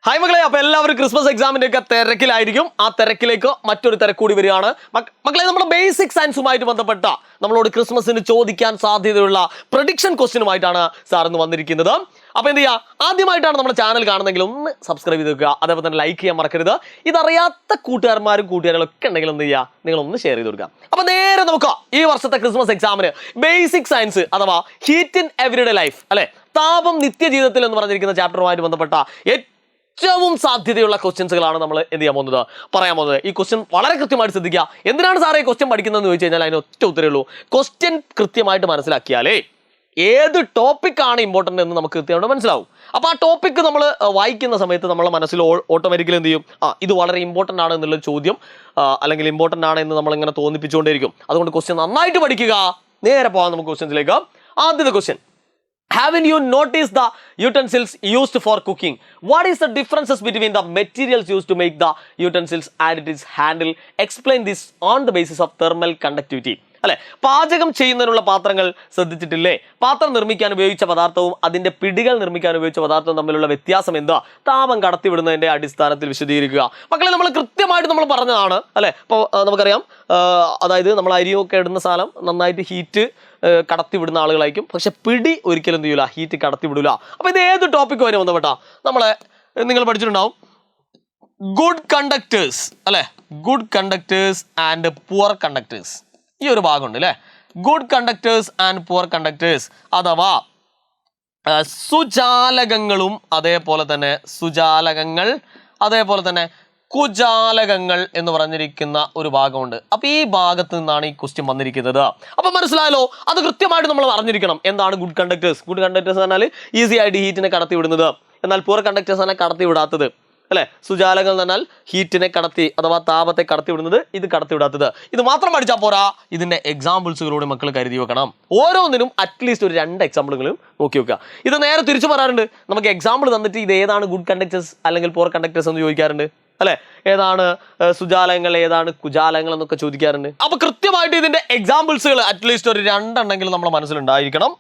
Hi മക്കളെ, അപ്പോൾ എല്ലാവരും ക്രിസ്മസ് എക്സാമിൻ്റെ ഒക്കെ തിരക്കിലായിരിക്കും. ആ തിരക്കിലേക്ക് മറ്റൊരു തിരക്ക് കൂടി വരികയാണ്. മക്കളെ, നമ്മുടെ ബേസിക് സയൻസുമായിട്ട് ബന്ധപ്പെട്ട നമ്മളോട് ക്രിസ്മസിന് ചോദിക്കാൻ സാധ്യതയുള്ള പ്രഡിക്ഷൻ ക്വസ്റ്റ്യനുമായിട്ടാണ് സാർ ഇന്ന് വന്നിരിക്കുന്നത്. അപ്പോൾ എന്ത് ചെയ്യുക, ആദ്യമായിട്ടാണ് നമ്മുടെ ചാനൽ കാണുന്നതെങ്കിൽ ഒന്ന് സബ്സ്ക്രൈബ് ചെയ്ത് വെക്കുക, അതേപോലെ തന്നെ ലൈക്ക് ചെയ്യാൻ മറക്കരുത്. ഇതറിയാത്ത കൂട്ടുകാരന്മാരും കൂട്ടുകാരികളൊക്കെ ഉണ്ടെങ്കിൽ എന്ത് ചെയ്യുക, നിങ്ങളൊന്ന് ഷെയർ ചെയ്ത് കൊടുക്കുക. അപ്പോൾ നേരെ നമുക്ക് ഈ വർഷത്തെ ക്രിസ്മസ് എക്സാമിന് ബേസിക് സയൻസ് അഥവാ ഹീറ്റ് ഇൻ എവരിഡേ ലൈഫ് അല്ലെ, താപം നിത്യജീവിതത്തിൽ എന്ന് പറഞ്ഞിരിക്കുന്ന ചാപ്റ്ററുമായിട്ട് ബന്ധപ്പെട്ട ഏറ്റവും സാധ്യതയുള്ള ക്വസ്റ്റ്യൻസുകളാണ് നമ്മൾ എന്ത് ചെയ്യാൻ പോകുന്നത്, പറയാൻ പോകുന്നത്. ഈ ക്വസ്റ്റ്യൻ വളരെ കൃത്യമായിട്ട് ശ്രദ്ധിക്കുക. എന്തിനാണ് സാറേ ഈ ക്വസ്റ്റ്യൻ പഠിക്കുന്നതെന്ന് ചോദിച്ചു കഴിഞ്ഞാൽ അതിന് ഒറ്റ ഉത്തരവേ ഉള്ളൂ. ക്വസ്റ്റ്യൻ കൃത്യമായിട്ട് മനസ്സിലാക്കിയാലേ ഏത് ടോപ്പിക്കാണ് ഇമ്പോർട്ടൻ്റ് എന്ന് നമുക്ക് കൃത്യമായിട്ട് മനസ്സിലാവും. അപ്പോൾ ആ ടോപ്പിക്ക് നമ്മൾ വായിക്കുന്ന സമയത്ത് നമ്മളെ മനസ്സിൽ ഓട്ടോമാറ്റിക്കലി എന്ത് ചെയ്യും, ഇത് വളരെ ഇമ്പോർട്ടൻ്റ് ആണ് എന്നുള്ള ചോദ്യം അല്ലെങ്കിൽ ഇമ്പോർട്ടൻ്റ് ആണ് എന്ന് നമ്മളിങ്ങനെ തോന്നിപ്പിച്ചുകൊണ്ടേയിരിക്കും. അതുകൊണ്ട് ക്വസ്റ്റ്യൻ നന്നായിട്ട് പഠിക്കുക. നേരെ പോകാം നമുക്ക് ക്വസ്റ്റ്യൻസിലേക്ക്. ആദ്യത്തെ question: Haven't you noticed the utensils used for cooking? What is the differences between the materials used to make the utensils and its handle? Explain this on the basis of thermal conductivity. അല്ലെ, പാചകം ചെയ്യുന്നതിനുള്ള പാത്രങ്ങൾ ശ്രദ്ധിച്ചിട്ടില്ലേ? പാത്രം നിർമ്മിക്കാൻ ഉപയോഗിച്ച പദാർത്ഥവും അതിന്റെ പിടികൾ നിർമ്മിക്കാൻ ഉപയോഗിച്ച പദാർത്ഥവും തമ്മിലുള്ള വ്യത്യാസം എന്താ? താപം കടത്തിവിടുന്നതിന്റെ അടിസ്ഥാനത്തിൽ വിശദീകരിക്കുക. മക്കളെ, നമ്മൾ കൃത്യമായിട്ട് നമ്മൾ പറഞ്ഞതാണ് അല്ലെ. ഇപ്പോൾ നമുക്കറിയാം, അതായത് നമ്മൾ അരിയൊക്കെ ഇടുന്ന സാധനം നന്നായിട്ട് ഹീറ്റ് കടത്തിവിടുന്ന ആളുകളായിരിക്കും, പക്ഷെ പിടി ഒരിക്കലും എന്ത് ചെയ്യൂല, ഹീറ്റ് കടത്തിവിടൂല. അപ്പൊ ഇത് ഏത് ടോപ്പിക് വരെ ബന്ധപ്പെട്ടാ നമ്മളെ നിങ്ങൾ പഠിച്ചിട്ടുണ്ടാവും. ഗുഡ് കണ്ടക്ടേഴ്സ് അല്ലെ, good conductors and poor conductors, ഈ ഒരു ഭാഗമുണ്ട് അല്ലെ. Good conductors and poor conductors അഥവാ സുജാലകങ്ങളും അതേപോലെ തന്നെ കുജാലകങ്ങൾ എന്ന് പറഞ്ഞിരിക്കുന്ന ഒരു ഭാഗമുണ്ട്. അപ്പൊ ഈ ഭാഗത്ത് നിന്നാണ് ഈ ക്വസ്റ്റ്യൻ വന്നിരിക്കുന്നത്. അപ്പൊ മനസ്സിലായല്ലോ, അത് കൃത്യമായിട്ട് നമ്മൾ അറിഞ്ഞിരിക്കണം. എന്താണ് ഗുഡ് കണ്ടക്ടേഴ്സ്? ഗുഡ് കണ്ടക്ടേഴ്സ് പറഞ്ഞാൽ ഈസി ആയിട്ട് ഹീറ്റിനെ കടത്തി വിടുന്നത്, എന്നാൽ പുവർ കണ്ടക്ടേഴ്സ് പറഞ്ഞാൽ കടത്തി വിടാത്തത് അല്ലെ. സുജാലകങ്ങൾ എന്ന് പറഞ്ഞാൽ ഹീറ്റിനെ കടത്തി അഥവാ താപത്തെ കടത്തി വിടുന്നത്, ഇത് കടത്തി വിടാത്തത്. ഇത് മാത്രം പഠിച്ചാൽ പോരാ, ഇതിന്റെ എക്സാമ്പിൾസുകളോട് മക്കൾ കരുതി വെക്കണം. ഓരോന്നിനും അറ്റ്ലീസ്റ്റ് ഒരു 2 എക്സാമ്പിളുകളും നോക്കി വെക്കുക. ഇത് നേരെ തിരിച്ചു പറയാറുണ്ട്. നമുക്ക് എക്സാമ്പിൾ തന്നിട്ട് ഇത് ഏതാണ് ഗുഡ് കണ്ടക്ടേഴ്സ് അല്ലെങ്കിൽ പുവർ കണ്ടക്ടേഴ്സ് എന്ന് ചോദിക്കാറുണ്ട് അല്ലെ. ഏതാണ് സുജാലകങ്ങൾ, ഏതാണ് കുജാലകങ്ങൾ എന്നൊക്കെ ചോദിക്കാറുണ്ട്. അപ്പൊ കൃത്യമായിട്ട് ഇതിന്റെ എക്സാമ്പിൾസുകൾ അറ്റ്ലീസ്റ്റ് ഒരു 2 എണ്ണെങ്കിലും നമ്മുടെ മനസ്സിലുണ്ടായിരിക്കണം.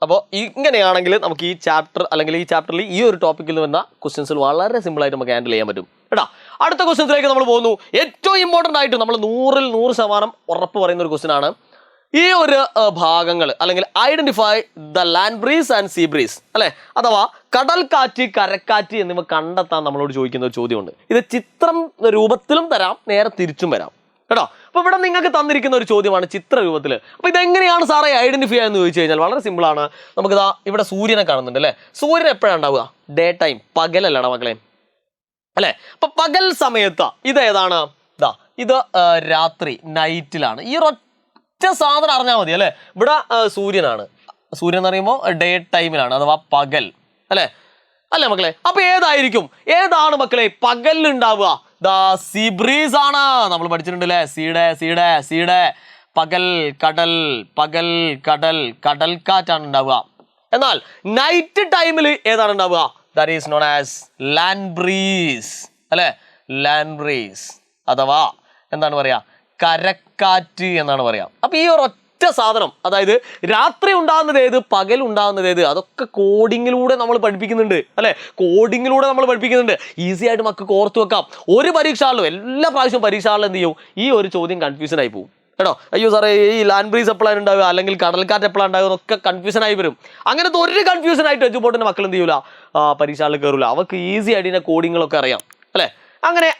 അപ്പോൾ ഇങ്ങനെയാണെങ്കിൽ നമുക്ക് ഈ ചാപ്റ്റർ അല്ലെങ്കിൽ ഈ ചാപ്റ്ററിൽ ഈ ഒരു ടോപ്പിക്കിൽ വരുന്ന ക്വസ്റ്റ്യൻസിൽ വളരെ സിമ്പിൾ ആയിട്ട് നമുക്ക് ഹാൻഡിൽ ചെയ്യാൻ പറ്റും കേട്ടോ. അടുത്ത ക്വസ്റ്റ്യൻസിലേക്ക് നമ്മൾ പോകുന്നു. ഏറ്റവും ഇമ്പോർട്ടൻ്റ് ആയിട്ട് നമ്മൾ 100% ഉറപ്പ് പറയുന്ന ഒരു ക്വസ്റ്റ്യൻ ആണ്. ഈ ഒരു ഭാഗങ്ങൾ അല്ലെങ്കിൽ identify the land breeze and see breeze അല്ലെ, അഥവാ കടൽക്കാറ്റ് കരക്കാറ്റ് എന്നിവ കണ്ടെത്താൻ നമ്മളോട് ചോദിക്കുന്ന ഒരു ചോദ്യമുണ്ട്. ഇത് ചിത്രം രൂപത്തിലും തരാം, നേരെ തിരിച്ചും വരാം കേട്ടോ. അപ്പൊ ഇവിടെ നിങ്ങൾക്ക് തന്നിരിക്കുന്ന ഒരു ചോദ്യമാണ് ചിത്ര രൂപത്തിൽ. അപ്പൊ ഇതെങ്ങനെയാണ് സാറേ ഐഡന്റിഫൈ എന്ന് ചോദിച്ചു കഴിഞ്ഞാൽ വളരെ സിമ്പിൾ ആണ്. നമുക്കിതാ ഇവിടെ സൂര്യനെ കാണുന്നുണ്ട് അല്ലെ. സൂര്യൻ എപ്പോഴാണ് ഉണ്ടാവുക? ഡേ ടൈം, പകലല്ലടാ മക്കളെ അല്ലെ. അപ്പൊ പകൽ സമയത്ത് ഇത് ഏതാണ്? ഇത് രാത്രി, നൈറ്റിലാണ്. ഈ ഒറ്റ സാധനം അറിഞ്ഞാൽ മതി അല്ലെ. ഇവിടെ സൂര്യനാണ്. സൂര്യൻ എന്ന് പറയുമ്പോൾ ഡേ ടൈമിലാണ് അഥവാ പകൽ അല്ലെ മക്കളെ. അപ്പൊ ഏതാണ് മക്കളെ പകലിലുണ്ടാവുക? സീ ബ്രീസ് ആണ്. നമ്മൾ പഠിച്ചിട്ടുണ്ട് അല്ലെ. സീയുടെ പകൽ കടൽ കടൽക്കാറ്റാണ് ഉണ്ടാവുക. എന്നാൽ നൈറ്റ് ടൈമിൽ ഏതാണ് ഉണ്ടാവുക? That is known as land breeze അല്ലെ. ലാൻഡ് ബ്രീസ് അഥവാ എന്താണ് പറയാ, കരക്കാറ്റ് എന്നാണ് പറയാ. അപ്പൊ ഈ ഒരു സാധനം, അതായത് രാത്രി ഉണ്ടാകുന്നത് ഏത്, പകൽ ഉണ്ടാകുന്നത് ഏത്, അതൊക്കെ കോഡിങ്ങിലൂടെ നമ്മൾ പഠിപ്പിക്കുന്നുണ്ട് അല്ലെ. ഈസി ആയിട്ട് മക്കൾക്ക് ഓർത്ത് വെക്കാം. ഒരു പരീക്ഷകളിലും എല്ലാ പ്രാവശ്യവും പരീക്ഷകളിലും എന്ത് ചെയ്യും, ഈ ഒരു ചോദ്യം കൺഫ്യൂഷൻ ആയി പോകും കേട്ടോ. അയ്യോ സാറേ ഈ ലാൻഡ് ബ്രീസ് എപ്പോഴാണ് ഉണ്ടാവുക അല്ലെങ്കിൽ കടൽക്കാറ്റ് എപ്പോഴാണ് ഉണ്ടാവുക എന്നൊക്കെ കൺഫ്യൂഷൻ ആയി വരും. അങ്ങനത്തെ ഒരു കൺഫ്യൂഷൻ ആയിട്ട് എജുപോർട്ടിന്റെ മക്കൾ എന്ത് ചെയ്യൂല, പരീക്ഷകളിൽ കയറൂല. അവർക്ക് ഈസി ആയിട്ട് ഇതിന്റെ കോഡിങ്ങളൊക്കെ അറിയാം അല്ലെ.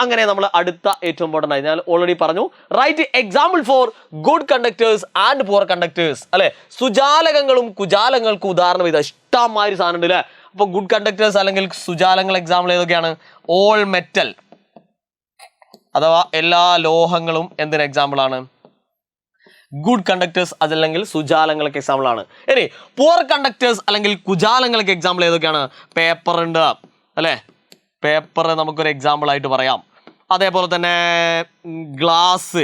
അങ്ങനെ നമ്മൾ അടുത്ത ഏറ്റവും ഇമ്പോർട്ടൻ്റ് ആയി ഞാൻ ഓൾറെഡി പറഞ്ഞു. Right example for good conductors and poor conductors അല്ലെ. സുജാലകങ്ങളും കുജാലങ്ങൾക്കും ഉദാഹരണം ഇത് ഇഷ്ടമായൊരു സാധനം ഉണ്ട് അല്ലെ. അപ്പൊ ഗുഡ് കണ്ടക്ടേഴ്സ് അല്ലെങ്കിൽ സുജാലങ്ങൾ എക്സാമ്പിൾ ഏതൊക്കെയാണ്? ഓൾ മെറ്റൽ അഥവാ എല്ലാ ലോഹങ്ങളും എന്തിന് എക്സാമ്പിൾ ആണ്? ഗുഡ് കണ്ടക്ടേഴ്സ് അതല്ലെങ്കിൽ സുജാലങ്ങൾക്ക് എക്സാമ്പിൾ ആണ്. ഇനി പുവർ കണ്ടക്ടേഴ്സ് അല്ലെങ്കിൽ കുജാലങ്ങൾക്ക് എക്സാമ്പിൾ ഏതൊക്കെയാണ്? പേപ്പർ ഉണ്ട് അല്ലെ. പേപ്പർ നമുക്കൊരു എക്സാമ്പിൾ ആയിട്ട് പറയാം. അതേപോലെ തന്നെ ഗ്ലാസ്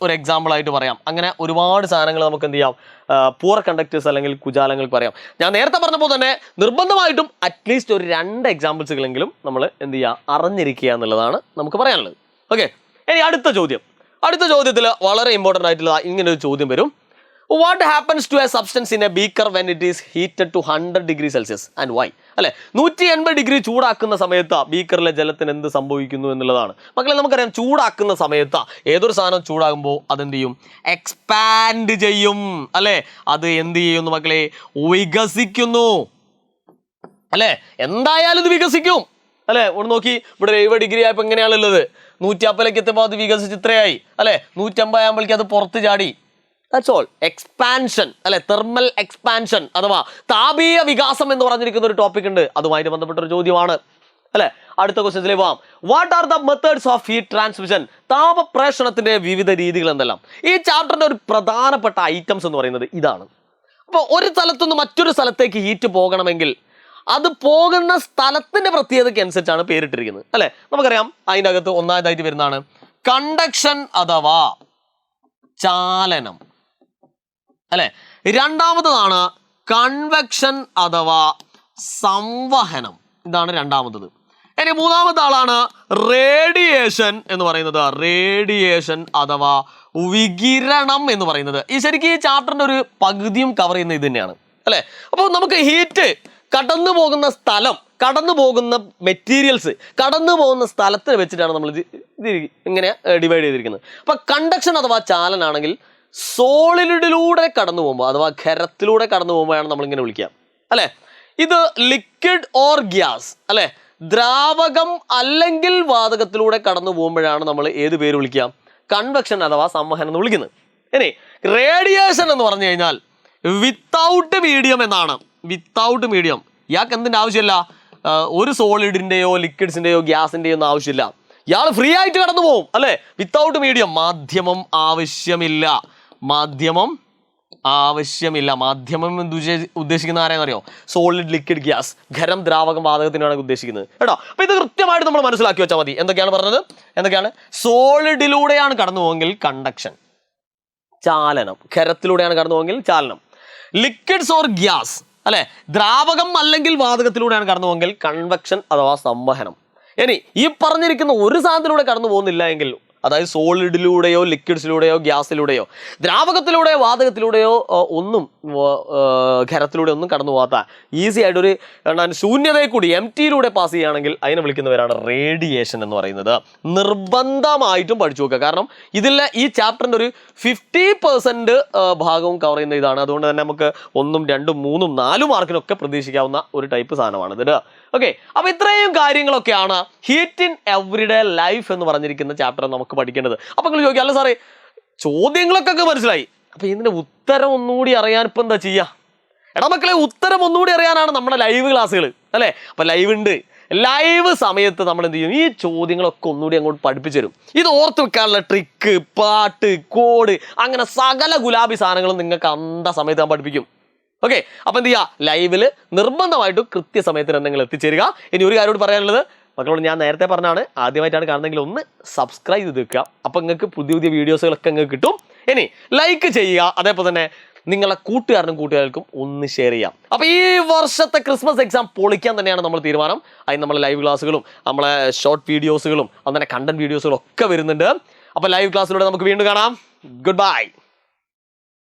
ഒരു എക്സാമ്പിൾ ആയിട്ട് പറയാം. അങ്ങനെ ഒരുപാട് സാധനങ്ങൾ നമുക്ക് എന്ത് ചെയ്യാം, പുവർ കണ്ടക്ടേഴ്സ് അല്ലെങ്കിൽ കുജാലങ്ങൾക്ക് പറയാം. ഞാൻ നേരത്തെ പറഞ്ഞപ്പോൾ തന്നെ നിർബന്ധമായിട്ടും അറ്റ്ലീസ്റ്റ് ഒരു 2 എക്സാമ്പിൾസുകളെങ്കിലും നമ്മൾ എന്ത് ചെയ്യുക, അറിഞ്ഞിരിക്കുക എന്നുള്ളതാണ് നമുക്ക് പറയാനുള്ളത്. ഓക്കെ, ഇനി അടുത്ത ചോദ്യത്തിൽ വളരെ ഇമ്പോർട്ടൻ്റ് ആയിട്ടുള്ള ഇങ്ങനെ ഒരു ചോദ്യം വരും. What happens to a substance in a beaker when it is heated to 100 degree Celsius and why? അല്ലെ, 180 ഡിഗ്രി ചൂടാക്കുന്ന സമയത്ത് ബീക്കറിലെ ജലത്തിന് എന്ത് സംഭവിക്കുന്നു എന്നുള്ളതാണ്. മക്കളെ, നമുക്കറിയാം ചൂടാക്കുന്ന സമയത്ത് ഏതൊരു സാധനം ചൂടാകുമ്പോൾ അതെന്ത് ചെയ്യും? എക്സ്പാൻഡ് ചെയ്യും. അല്ലെ, അത് എന്ത് ചെയ്യുന്നു മക്കളെ? വികസിക്കുന്നു. അല്ലെ, എന്തായാലും ഇത് വികസിക്കും. അല്ലെ, ഇവിടെ നോക്കി, ഇവിടെ 70 ഡിഗ്രി ആയപ്പോൾ എങ്ങനെയാണുള്ളത്? 150 എത്തുമ്പോൾ അത് വികസിച്ച് ഇത്രയായി. അല്ലെ, 150 ആകുമ്പോഴേക്ക് അത് പുറത്ത് ചാടി. That's all. എക്സ്പാൻഷൻ, അല്ലെ, തെർമൽ എക്സ്പാൻഷൻ അഥവാ താപീയ വികാസം എന്ന് പറഞ്ഞിരിക്കുന്ന ഒരു ടോപ്പിക് ഉണ്ട്. അതുമായിട്ട് ബന്ധപ്പെട്ട ഒരു ചോദ്യമാണ്. അല്ലെ, അടുത്ത ക്വസ്റ്റ്യനിലേക്ക് പോവാം. What are the methods of heat transmission? താപപ്രേഷണത്തിന്റെ വിവിധ രീതികൾ എന്തെല്ലാം? ഈ ചാപ്റ്ററിന്റെ ഒരു പ്രധാനപ്പെട്ട ഐറ്റംസ് എന്ന് പറയുന്നത് ഇതാണ്. അപ്പോൾ ഒരു സ്ഥലത്തുനിന്ന് മറ്റൊരു സ്ഥലത്തേക്ക് ഹീറ്റ് പോകണമെങ്കിൽ അത് പോകുന്ന സ്ഥലത്തിന്റെ പ്രത്യേകതയ്ക്ക് അനുസരിച്ചാണ് പേരിട്ടിരിക്കുന്നത്. അല്ലെ, നമുക്കറിയാം അതിൻ്റെ അകത്ത് ഒന്നാമതായിട്ട് വരുന്നതാണ് കണ്ടക്ഷൻ അഥവാ ചാലനം. അല്ലെ, രണ്ടാമത്തതാണ് കൺവെക്ഷൻ അഥവാ സംവഹനം. ഇതാണ് രണ്ടാമത്തത്. ഇനി മൂന്നാമത്തെ ആളാണ് റേഡിയേഷൻ എന്ന് പറയുന്നത്. റേഡിയേഷൻ അഥവാ വികിരണം എന്ന് പറയുന്നത്. ഈ ശരിക്കും ഈ ചാപ്റ്ററിന്റെ ഒരു പകുതിയും കവർ ചെയ്യുന്ന ഇത് തന്നെയാണ്. അല്ലെ, അപ്പോൾ നമുക്ക് ഹീറ്റ് കടന്നു പോകുന്ന സ്ഥലം, കടന്നു പോകുന്ന മെറ്റീരിയൽസ്, കടന്നു പോകുന്ന സ്ഥലത്തിന് വെച്ചിട്ടാണ് നമ്മൾ ഇത് ഇങ്ങനെ ഡിവൈഡ് ചെയ്തിരിക്കുന്നത്. അപ്പൊ കണ്ടക്ഷൻ അഥവാ ചാലനാണെങ്കിൽ സോളിഡിലൂടെ കടന്നു പോകുമ്പോൾ അഥവാ ഖരത്തിലൂടെ കടന്നു പോകുമ്പോഴാണ് നമ്മൾ ഇങ്ങനെ വിളിക്കുക. അല്ലെ, ഇത് ലിക്വിഡ് ഓർ ഗ്യാസ്, അല്ലെ, ദ്രാവകം അല്ലെങ്കിൽ വാതകത്തിലൂടെ കടന്നു പോകുമ്പോഴാണ് നമ്മൾ ഏത് പേര് വിളിക്കുക? കൺവെക്ഷൻ അഥവാ സംവഹനം എന്ന് വിളിക്കുന്നത്. ഇനി റേഡിയേഷൻ എന്ന് പറഞ്ഞു കഴിഞ്ഞാൽ വിത്തൗട്ട് മീഡിയം എന്നാണ്. Without medium. ഇയാൾക്ക് എന്തിൻ്റെ ആവശ്യമില്ല? ഒരു സോളിഡിൻ്റെയോ ലിക്വിഡ്സിൻ്റെയോ ഗ്യാസിൻ്റെയോ ഒന്നും ആവശ്യമില്ല. ഇയാൾ ഫ്രീ ആയിട്ട് കടന്നു പോകും. അല്ലെ, വിത്തൗട്ട് മീഡിയം. മാധ്യമം ആവശ്യമില്ല. മാധ്യമം ആവശ്യമില്ല. മാധ്യമം ഉദ്ദേശിക്കുന്ന ആരെയെന്നറിയോ? സോളിഡ്, ലിക്വിഡ്, ഗ്യാസ്, ഖരം, ദ്രാവകം, വാതകത്തിനാണ് ഉദ്ദേശിക്കുന്നത് കേട്ടോ. അപ്പൊ ഇത് കൃത്യമായിട്ട് നമ്മൾ മനസ്സിലാക്കി വെച്ചാൽ മതി. എന്തൊക്കെയാണ് പറഞ്ഞത്? എന്തൊക്കെയാണ്? സോളിഡിലൂടെയാണ് കടന്നു പോകെങ്കിൽ കണ്ടക്ഷൻ, ചാലനം. ഖരത്തിലൂടെയാണ് കടന്നു പോകെങ്കിൽ ചാലനം. ലിക്വിഡ്സ് ഓർ ഗ്യാസ്, അല്ലെ, ദ്രാവകം അല്ലെങ്കിൽ വാതകത്തിലൂടെയാണ് കടന്നു പോകെങ്കിൽ കൺവെക്ഷൻ അഥവാ സംവഹനം. ഇനി ഈ പറഞ്ഞിരിക്കുന്ന ഒരു സാധനത്തിലൂടെ കടന്നു പോകുന്നില്ല എങ്കിൽ, അതായത് സോളിഡിലൂടെയോ ലിക്വിഡ്സിലൂടെയോ ഗ്യാസിലൂടെയോ ദ്രാവകത്തിലൂടെയോ വാതകത്തിലൂടെയോ ഒന്നും ഖരത്തിലൂടെ ഒന്നും കടന്നു പോകാത്ത ഈസി ആയിട്ടൊരു ശൂന്യതയെ കൂടി MTയിലൂടെ പാസ് ചെയ്യുകയാണെങ്കിൽ അതിനെ വിളിക്കുന്നവരാണ് റേഡിയേഷൻ എന്ന് പറയുന്നത്. നിർബന്ധമായിട്ടും പഠിച്ചു നോക്കുക. കാരണം ഇതിലെ ഈ ചാപ്റ്ററിൻ്റെ ഒരു 50% ഭാഗവും കവർ ചെയ്യുന്ന ഇതാണ്. അതുകൊണ്ട് തന്നെ നമുക്ക് 1, 2, 3, 4 മാർക്കിനൊക്കെ പ്രതീക്ഷിക്കാവുന്ന ഒരു ടൈപ്പ് സാധനമാണ് ഇത്. ഓക്കെ, അപ്പൊ ഇത്രയും കാര്യങ്ങളൊക്കെയാണ് ഹീറ്റ് ഇൻ എവറിഡേ ലൈഫ് എന്ന് പറഞ്ഞിരിക്കുന്ന ചാപ്റ്റർ നമുക്ക് പഠിക്കേണ്ടത്. അപ്പൊ നിങ്ങൾ ചോദിക്കുക, അല്ല സാറേ ചോദ്യങ്ങളൊക്കെ മനസ്സിലായി, അപ്പൊ ഇതിന്റെ ഉത്തരം ഒന്നുകൂടി അറിയാൻ ഇപ്പൊ എന്താ ചെയ്യാ? എടാ മക്കളെ, ഉത്തരം ഒന്നുകൂടി അറിയാനാണ് നമ്മുടെ ലൈവ് ക്ലാസ്സുകൾ. അല്ലെ, അപ്പൊ ലൈവ് ഉണ്ട്. ലൈവ് സമയത്ത് നമ്മൾ എന്ത് ചെയ്യും? ഈ ചോദ്യങ്ങളൊക്കെ ഒന്നുകൂടി അങ്ങോട്ട് പഠിപ്പിച്ചു തരും. ഇത് ഓർത്ത് വെക്കാനുള്ള ട്രിക്ക്, പാട്ട്, കോഡ്, അങ്ങനെ സകല ഗുലാബി സാധനങ്ങളും നിങ്ങൾക്ക് അന്ത സമയത്ത് ഞാൻ പഠിപ്പിക്കും. ഓക്കെ, അപ്പൊ എന്ത് ചെയ്യുക? ലൈവില് നിർബന്ധമായിട്ടും കൃത്യസമയത്തിന് നിങ്ങൾ എത്തിച്ചേരുക. ഇനി ഒരു കാര്യോട് പറയാനുള്ളത്, മക്കളോട് ഞാൻ നേരത്തെ പറഞ്ഞാണ്, ആദ്യമായിട്ടാണ് കാണുന്നതെങ്കിൽ ഒന്ന് സബ്സ്ക്രൈബ് ചെയ്ത് വെക്കുക. അപ്പൊ നിങ്ങൾക്ക് പുതിയ പുതിയ വീഡിയോസുകളൊക്കെ നിങ്ങൾക്ക് കിട്ടും. ഇനി ലൈക്ക് ചെയ്യുക, അതേപോലെ തന്നെ നിങ്ങളെ കൂട്ടുകാർക്കും ഒന്ന് ഷെയർ ചെയ്യാം. അപ്പൊ ഈ വർഷത്തെ ക്രിസ്മസ് എക്സാം പൊളിക്കാൻ തന്നെയാണ് നമ്മൾ തീരുമാനം. അതിന് നമ്മളെ ലൈവ് ക്ലാസ്സുകളും നമ്മളെ ഷോർട്ട് വീഡിയോസുകളും അങ്ങനെ കണ്ടന്റ് വീഡിയോസുകളും ഒക്കെ വരുന്നുണ്ട്. അപ്പൊ ലൈവ് ക്ലാസ്സിലൂടെ നമുക്ക് വീണ്ടും കാണാം. Good bye.